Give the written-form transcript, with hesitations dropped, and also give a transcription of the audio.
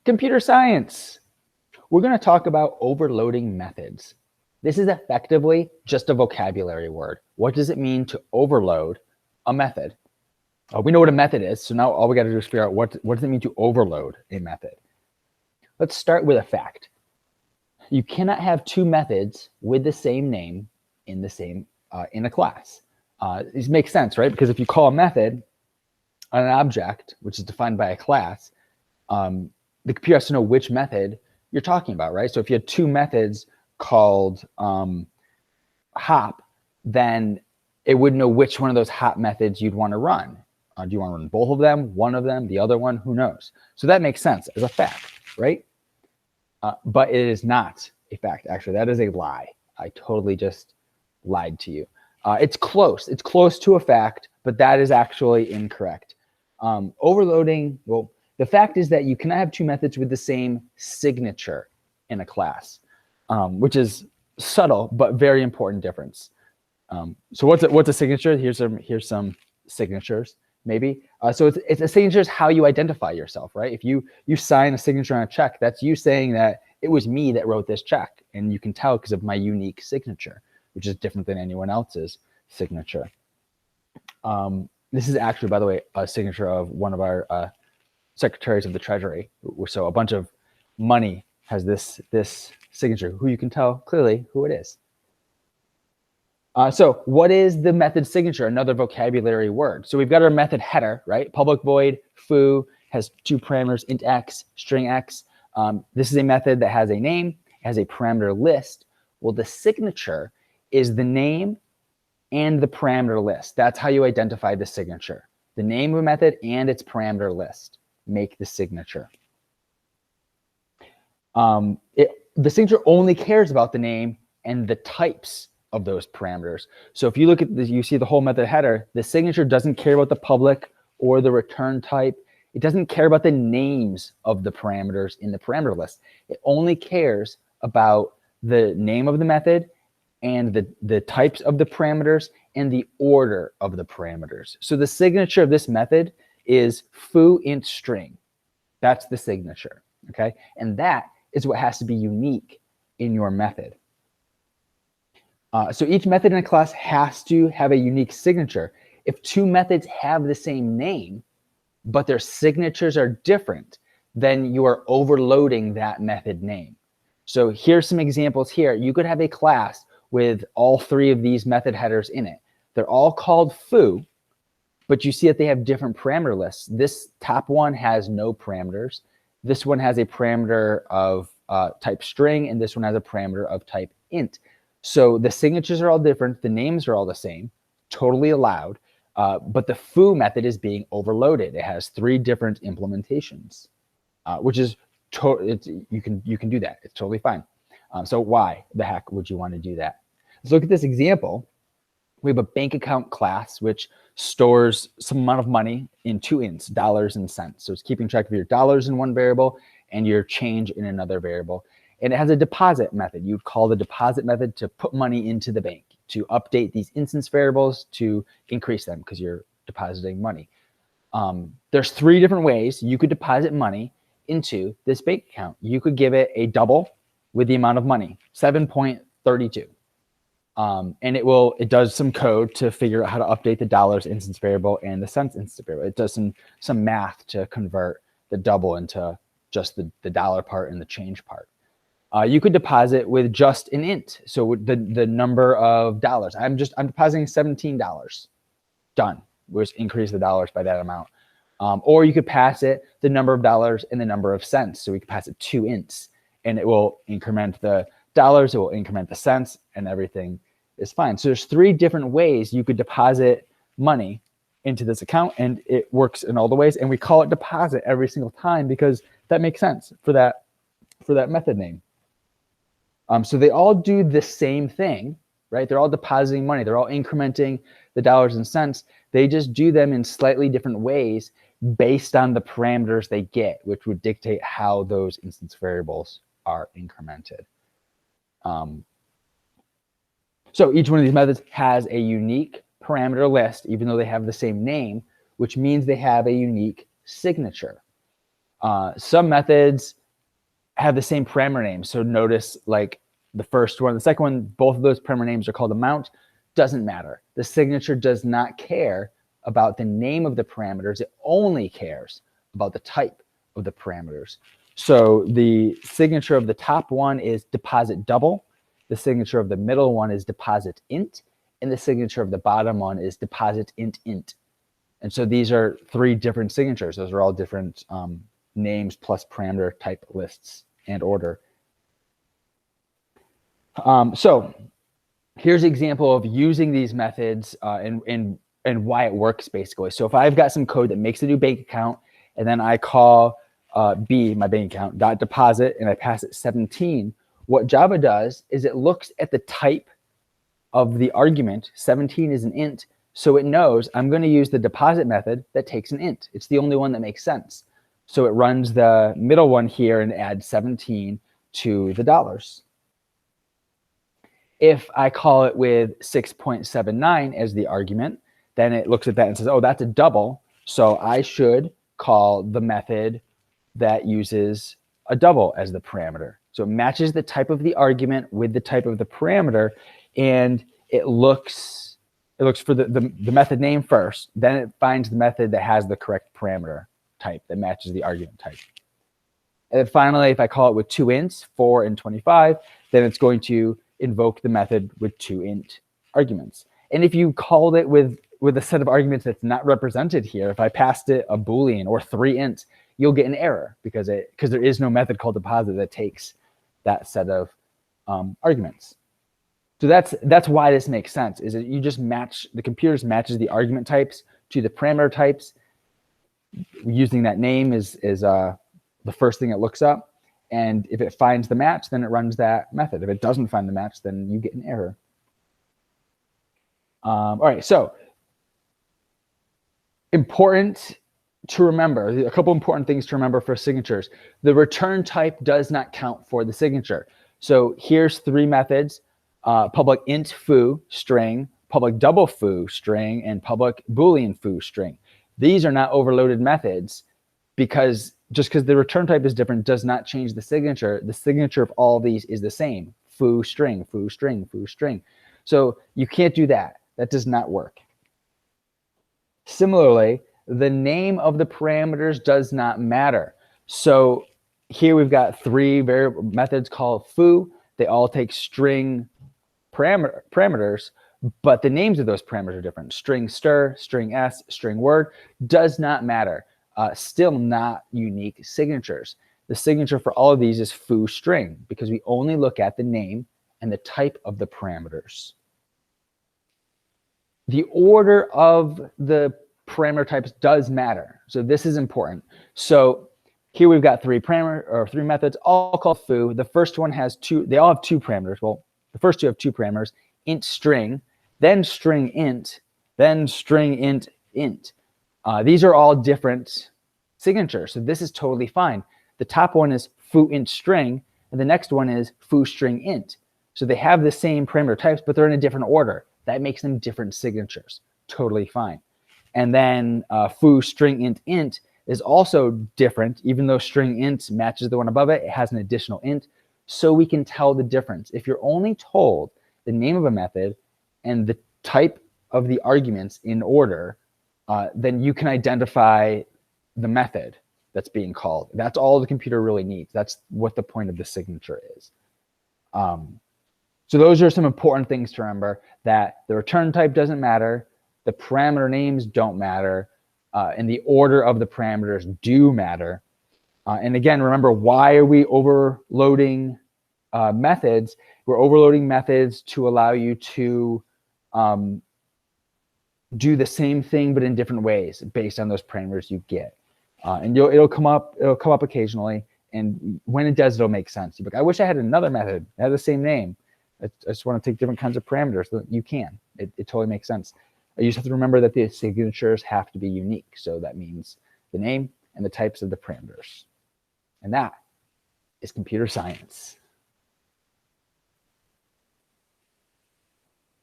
Computer science. We're going to talk about overloading methods. This is effectively just a vocabulary word. What does it mean to overload a method? We know what a method is, so now all we got to do is figure out what does it mean to overload a method. Let's start with a fact. You cannot have two methods with the same name in a class. This makes sense, right? Because if you call a method an object, which is defined by a class, the computer has to know which method you're talking about, right? So if you had two methods called hop, then it would know which one of those hop methods you'd want to run. Do you want to run both of them, one of them, the other one? Who knows? So that makes sense as a fact, right? But it is not a fact, actually. That is a lie. I totally just lied to you. It's close. It's close to a fact, but that is actually incorrect. Overloading, well, the fact is that you cannot have two methods with the same signature in a class, which is subtle but very important difference. So what's a signature? Here's some signatures, maybe. So it's a signature is how you identify yourself, right? If you sign a signature on a check, that's you saying that it was me that wrote this check, and you can tell because of my unique signature, which is different than anyone else's signature. This is actually, by the way, a signature of one of our secretaries of the Treasury. So a bunch of money has this signature, who you can tell clearly who it is. So what is the method signature? Another vocabulary word. So we've got our method header, right? Public void foo has two parameters, int x, string x. This is a method that has a name, has a parameter list. Well, the signature is the name and the parameter list. That's how you identify the signature. The name of a method and its parameter list make the signature. The signature only cares about the name and the types of those parameters. So if you look at this, you see the whole method header, the signature doesn't care about the public or the return type. It doesn't care about the names of the parameters in the parameter list. It only cares about the name of the method and the types of the parameters and the order of the parameters. So the signature of this method is foo int string. That's the signature, okay? And that is what has to be unique in your method. So each method in a class has to have a unique signature. If two methods have the same name, but their signatures are different, then you are overloading that method name. So here's some examples here. You could have a class with all three of these method headers in it. They're all called foo, but you see that they have different parameter lists. This top one has no parameters. This one has a parameter of type string, and this one has a parameter of type int. So the signatures are all different. The names are all the same, totally allowed. But the foo method is being overloaded. It has three different implementations, which is you can do that. It's totally fine. So why the heck would you want to do that? Let's look at this example. We have a bank account class which stores some amount of money in two ints, dollars and cents. So it's keeping track of your dollars in one variable and your change in another variable. And it has a deposit method. You'd call the deposit method to put money into the bank, to update these instance variables, to increase them because you're depositing money. There's three different ways you could deposit money into this bank account. You could give it a double with the amount of money, 7.32. And it does some code to figure out how to update the dollars instance variable and the cents instance variable. It does some math to convert the double into just the dollar part and the change part. You could deposit with just an int. So the number of dollars. I'm depositing $17. Done. We'll just increase the dollars by that amount. Or you could pass it the number of dollars and the number of cents. So we could pass it two ints, and it will increment the dollars, it will increment the cents, and everything is fine. So there's three different ways you could deposit money into this account, and it works in all the ways. And we call it deposit every single time because that makes sense for that method name. So they all do the same thing, right? They're all depositing money. They're all incrementing the dollars and cents. They just do them in slightly different ways based on the parameters they get, which would dictate how those instance variables are incremented. So each one of these methods has a unique parameter list, even though they have the same name, which means they have a unique signature. Some methods have the same parameter name. So notice like the first one, the second one, both of those parameter names are called amount. Doesn't matter. The signature does not care about the name of the parameters. It only cares about the type of the parameters. So the signature of the top one is deposit double. The signature of the middle one is deposit int. And the signature of the bottom one is deposit int int. And so these are three different signatures. Those are all different names plus parameter type lists and order. So here's an example of using these methods and why it works basically. So if I've got some code that makes a new bank account and then I call B, my bank account, dot deposit, and I pass it 17, what Java does is it looks at the type of the argument. 17 is an int, so it knows I'm going to use the deposit method that takes an int. It's the only one that makes sense. So it runs the middle one here and adds 17 to the dollars. If I call it with 6.79 as the argument, then it looks at that and says, oh, that's a double. So I should call the method that uses a double as the parameter. So it matches the type of the argument with the type of the parameter, and it looks for the method name first, then it finds the method that has the correct parameter type that matches the argument type. And then finally, if I call it with two ints, 4 and 25, then it's going to invoke the method with two int arguments. And if you called it with a set of arguments that's not represented here, if I passed it a Boolean or 3 ints, you'll get an error because there is no method called deposit that takes that set of arguments. So that's why this makes sense, is that you just match, the computer matches the argument types to the parameter types. Using that name is the first thing it looks up. And if it finds the match, then it runs that method. If it doesn't find the match, then you get an error. All right, so important to remember, a couple important things to remember for signatures. The return type does not count for the signature. So here's 3 methods, public int foo string, public double foo string, and public Boolean foo string. These are not overloaded methods because just because the return type is different does not change the signature. The signature of all of these is the same, foo string, foo string, foo string. So you can't do that. That does not work. Similarly, the name of the parameters does not matter. So here we've got 3 variable methods called foo. They all take string parameters, but the names of those parameters are different. String stir, string s, string word, does not matter. Still not unique signatures. The signature for all of these is foo string because we only look at the name and the type of the parameters. The order of the parameter types does matter. So this is important. So here we've got 3 methods, all called foo. The first one has 2, they all have 2 parameters. Well, the first 2 have 2 parameters, int string, then string int, then string int int. These are all different signatures, so this is totally fine. The top one is foo int string, and the next one is foo string int. So they have the same parameter types, but they're in a different order. That makes them different signatures. Totally fine. And then foo string int int is also different. Even though string int matches the one above it, it has an additional int. So we can tell the difference. If you're only told the name of a method and the type of the arguments in order, then you can identify the method that's being called. That's all the computer really needs. That's what the point of the signature is. So those are some important things to remember, that the return type doesn't matter, the parameter names don't matter, and the order of the parameters do matter. And again, remember, why are we overloading methods? We're overloading methods to allow you to do the same thing but in different ways based on those parameters you get. And it'll come up occasionally, and when it does, it'll make sense. You're like, I wish I had another method that had the same name. I just want to take different kinds of parameters. You can. It totally makes sense. You just have to remember that the signatures have to be unique. So that means the name and the types of the parameters. And that is computer science.